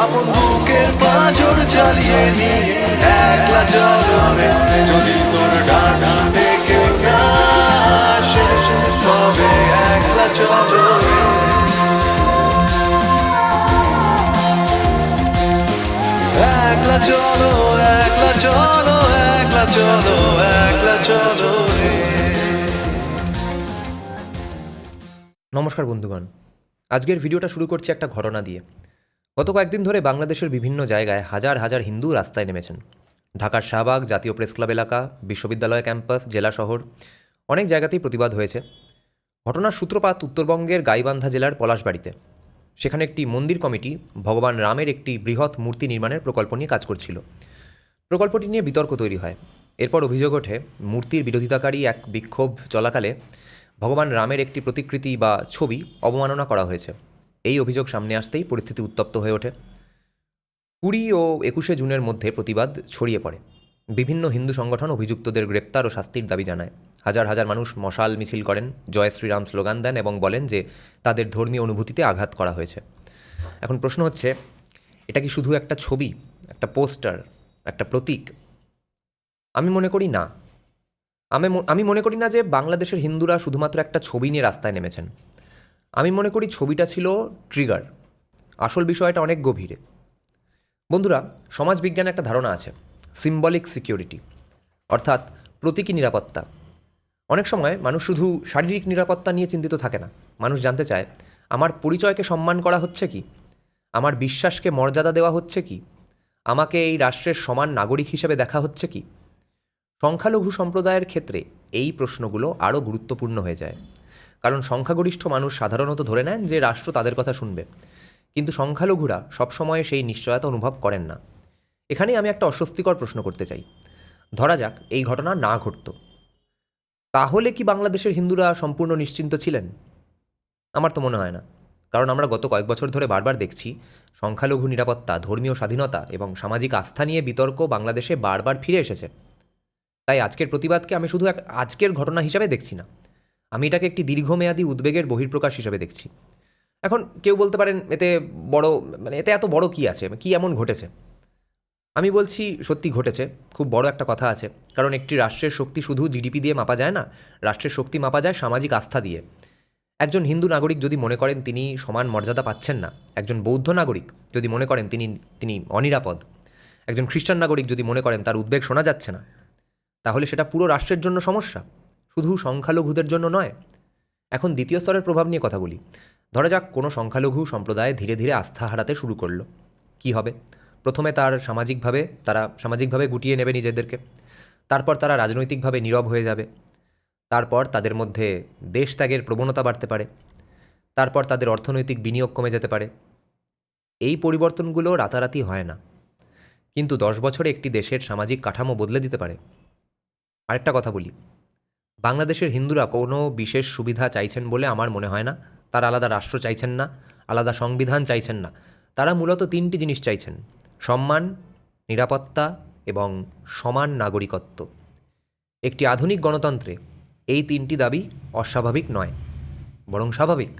আপন বুকের পাঁজর চালিয়ে নিয়ে একলা চলো রে। যদি তোর ডানাতে কেউ না আসে তবে একলা চলো রে। একলা চলো, একলা চলো, একলা চলো, একলা চলো রে। নমস্কার বন্ধুগণ, আজকের ভিডিওটা শুরু করছি একটা ঘটনা দিয়ে। গত কয়েকদিন ধরে বাংলাদেশের বিভিন্ন জায়গায় হাজার হাজার হিন্দু রাস্তায় নেমেছেন। ঢাকার শাহবাগ, জাতীয় প্রেস ক্লাব এলাকা, বিশ্ববিদ্যালয় ক্যাম্পাস, জেলা শহর অনেক জায়গাতেই প্রতিবাদ হয়েছে। ঘটনার সূত্রপাত উত্তরবঙ্গের গাইবান্ধা জেলার পলাশবাড়িতে। সেখানে একটি মন্দির কমিটি ভগবান রামের একটি বৃহৎ মূর্তি নির্মাণের প্রকল্প নিয়ে কাজ করছিল। প্রকল্পটি নিয়ে বিতর্ক তৈরি হয়। এরপর অভিযোগ ওঠে মূর্তির বিরোধিতাকারী এক বিক্ষোভ চলাকালে ভগবান রামের একটি প্রতিকৃতি বা ছবি অবমাননা করা হয়েছে। এই অভিযোগ সামনে আসতেই পরিস্থিতি উত্তপ্ত হয়ে ওঠে। 20 ও 21শে জুনের মধ্যে প্রতিবাদ ছড়িয়ে পড়ে। বিভিন্ন হিন্দু সংগঠন অভিযুক্তদের গ্রেপ্তার ও শাস্তির দাবি জানায়। হাজার হাজার মানুষ মশাল মিছিল করেন, জয় শ্রীরাম স্লোগান দেন এবং বলেন যে তাদের ধর্মীয় অনুভূতিতে আঘাত করা হয়েছে। এখন প্রশ্ন হচ্ছে, এটা কি শুধু একটা ছবি, একটা পোস্টার, একটা প্রতীক? আমি মনে করি না। আমি মনে করি না যে বাংলাদেশের হিন্দুরা শুধুমাত্র একটা ছবি নিয়ে রাস্তায় নেমেছেন। আমি মনে করি ছবিটা ছিল ট্রিগার। আসল বিষয়টা অনেক গভীরে। বন্ধুরা, সমাজবিজ্ঞানে একটা ধারণা আছে, সিম্বলিক সিকিউরিটি, অর্থাৎ প্রতীকী নিরাপত্তা। অনেক সময় মানুষ শুধু শারীরিক নিরাপত্তা নিয়ে চিন্তিত থাকে না। মানুষ জানতে চায়, আমার পরিচয়কে সম্মান করা হচ্ছে কি? আমার বিশ্বাসকে মর্যাদা দেওয়া হচ্ছে কি? আমাকে এই রাষ্ট্রের সমান নাগরিক হিসেবে দেখা হচ্ছে কি? সংখ্যালঘু সম্প্রদায়ের ক্ষেত্রে এই প্রশ্নগুলো আরও গুরুত্বপূর্ণ হয়ে যায়। কারণ সংখ্যাগরিষ্ঠ মানুষ সাধারণত ধরে নেন যে রাষ্ট্র তাদের কথা শুনবে, কিন্তু সংখ্যালঘুরা সবসময় সেই নিশ্চয়তা অনুভব করেন না। এখানেই আমি একটা অস্বস্তিকর প্রশ্ন করতে চাই। ধরা যাক এই ঘটনা না ঘটত, তাহলে কি বাংলাদেশের হিন্দুরা সম্পূর্ণ নিশ্চিন্ত ছিলেন? আমার তো মনে হয় না। কারণ আমরা গত কয়েক বছর ধরে বারবার দেখছি সংখ্যালঘু নিরাপত্তা, ধর্মীয় স্বাধীনতা এবং সামাজিক আস্থা নিয়ে বিতর্ক বাংলাদেশে বারবার ফিরে এসেছে। তাই আজকের প্রতিবাদকে আমি শুধু এক আজকের ঘটনা হিসাবে দেখছি না, আমি এটাকে একটি দীর্ঘমেয়াদী উদ্বেগের বহিঃপ্রকাশ হিসাবে দেখছি। এখন কেউ বলতে পারেন এতে বড়, এতে এত বড় কী আছে, কী এমন ঘটেছে? আমি বলছি সত্যি ঘটেছে, খুব বড় একটা কথা আছে। কারণ একটি রাষ্ট্রের শক্তি শুধু জিডিপি দিয়ে মাপা যায় না, রাষ্ট্রের শক্তি মাপা যায় সামাজিক আস্থা দিয়ে। একজন হিন্দু নাগরিক যদি মনে করেন তিনি সমান মর্যাদা পাচ্ছেন না, একজন বৌদ্ধ নাগরিক যদি মনে করেন তিনি অনিরাপদ, একজন খ্রিস্টান নাগরিক যদি মনে করেন তার উদ্বেগ শোনা যাচ্ছে না, তাহলে সেটা পুরো রাষ্ট্রের জন্য সমস্যা, শুধু সংখ্যালঘুদের জন্য নয়। এখন দ্বিতীয় স্তরের প্রভাব নিয়ে কথা বলি। ধরা যাক কোনো সংখ্যালঘু সম্প্রদায় ধীরে ধীরে আস্থা হারাতে শুরু করলো। কি হবে? প্রথমে তারা সামাজিকভাবে গুটিয়ে নেবে নিজেদেরকে, তারপর তারা রাজনৈতিকভাবে নীরব হয়ে যাবে, তারপর তাদের মধ্যে দেশ ত্যাগের প্রবণতা বাড়তে পারে, তারপর তাদের অর্থনৈতিক বিনিয়োগ কমে যেতে পারে। এই পরিবর্তনগুলো রাতারাতি হয় না, কিন্তু 10 বছরে একটি দেশের সামাজিক কাঠামো বদলে দিতে পারে। আরেকটা কথা বলি, বাংলাদেশের হিন্দুরা কোনো বিশেষ সুবিধা চাইছেন বলে আমার মনে হয় না। তারা আলাদা রাষ্ট্র চাইছেন না, আলাদা সংবিধান চাইছেন না। তারা মূলত 3টি জিনিস চাইছেন: সম্মান, নিরাপত্তা এবং সমান নাগরিকত্ব। একটি আধুনিক গণতন্ত্রে এই 3টি দাবি অস্বাভাবিক নয়, বরং স্বাভাবিক।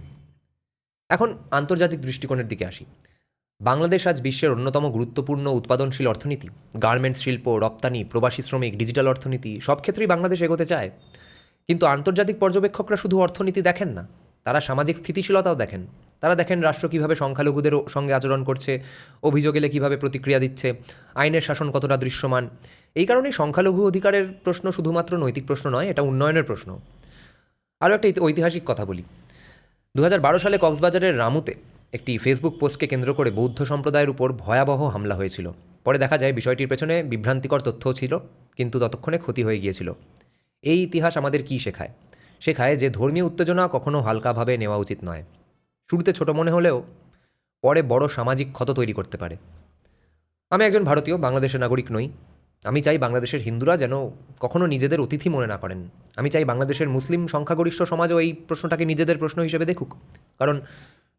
এখন আন্তর্জাতিক দৃষ্টিকোণের দিকে আসি। বাংলাদেশ আজ বিশ্বের অন্যতম গুরুত্বপূর্ণ উৎপাদনশীল অর্থনীতি। গার্মেন্টস শিল্প, রপ্তানি, প্রবাসী শ্রমিক, ডিজিটাল অর্থনীতি সব ক্ষেত্রেই বাংলাদেশ এগোতে চায়। কিন্তু আন্তর্জাতিক পর্যবেক্ষকরা শুধু অর্থনীতি দেখেন না, তারা সামাজিক স্থিতিশীলতাও দেখেন। তারা দেখেন রাষ্ট্র কীভাবে সংখ্যালঘুদের সঙ্গে আচরণ করছে, অভিযোগ এলে কীভাবে প্রতিক্রিয়া দিচ্ছে, আইনের শাসন কতটা দৃশ্যমান। এই কারণেই সংখ্যালঘু অধিকারের প্রশ্ন শুধুমাত্র নৈতিক প্রশ্ন নয়, এটা উন্নয়নের প্রশ্ন। আরও একটা ঐতিহাসিক কথা বলি। 2012 সালে কক্সবাজারের রামুতে একটি ফেসবুক পোস্টকে কেন্দ্র করে বৌদ্ধ সম্প্রদায়ের উপর ভয়াবহ হামলা হয়েছিল। পরে দেখা যায় বিষয়টির পেছনে বিভ্রান্তিকর তথ্যও ছিল, কিন্তু ততক্ষণে ক্ষতি হয়ে গিয়েছিল। এই ইতিহাস আমাদের কী শেখায়? শেখায় যে ধর্মীয় উত্তেজনা কখনো হালকাভাবে নেওয়া উচিত নয়। শুরুতে ছোট মনে হলেও পরে বড় সামাজিক ক্ষত তৈরি করতে পারে। আমি একজন ভারতীয়, বাংলাদেশের নাগরিক নই। আমি চাই বাংলাদেশের হিন্দুরা যেন কখনো নিজেদের অতিথি মনে না করেন। আমি চাই বাংলাদেশের মুসলিম সংখ্যাগরিষ্ঠ সমাজও এই প্রশ্নটাকে নিজেদের প্রশ্ন হিসেবে দেখুক। কারণ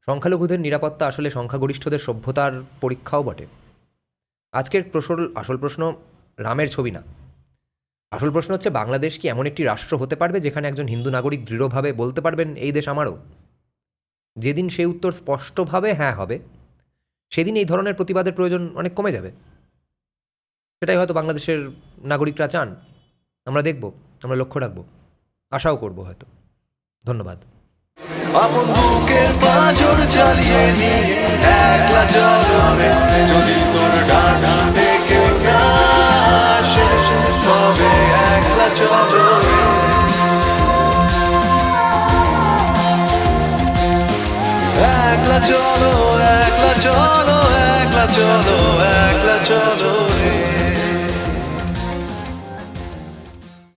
সংখ্যালঘুদের নিরাপত্তা আসলে সংখ্যাগরিষ্ঠদের সভ্যতার পরীক্ষাও বটে। আজকের আসল প্রশ্ন রামের ছবি না। আসল প্রশ্ন হচ্ছে, বাংলাদেশ কি এমন একটি রাষ্ট্র হতে পারবে যেখানে একজন হিন্দু নাগরিক দৃঢ়ভাবে বলতে পারবেন এই দেশ আমারও? যেদিন সেই উত্তর স্পষ্টভাবে হ্যাঁ হবে, সেদিন এই ধরনের প্রতিবাদের প্রয়োজন অনেক কমে যাবে। সেটাই হয়তো বাংলাদেশের নাগরিকরা চান। আমরা দেখব, আমরা লক্ষ্য রাখবো, আশাও করব হয়তো। ধন্যবাদ। আপন বুকের পাঁজর চালিয়ে নিয়ে একলা চলবে, যদি তোর ডানাতে কেউ না আসে তবে একলা চলবে। একলা চলো, একলা চলো, একলা চলো, একলা চলো রে।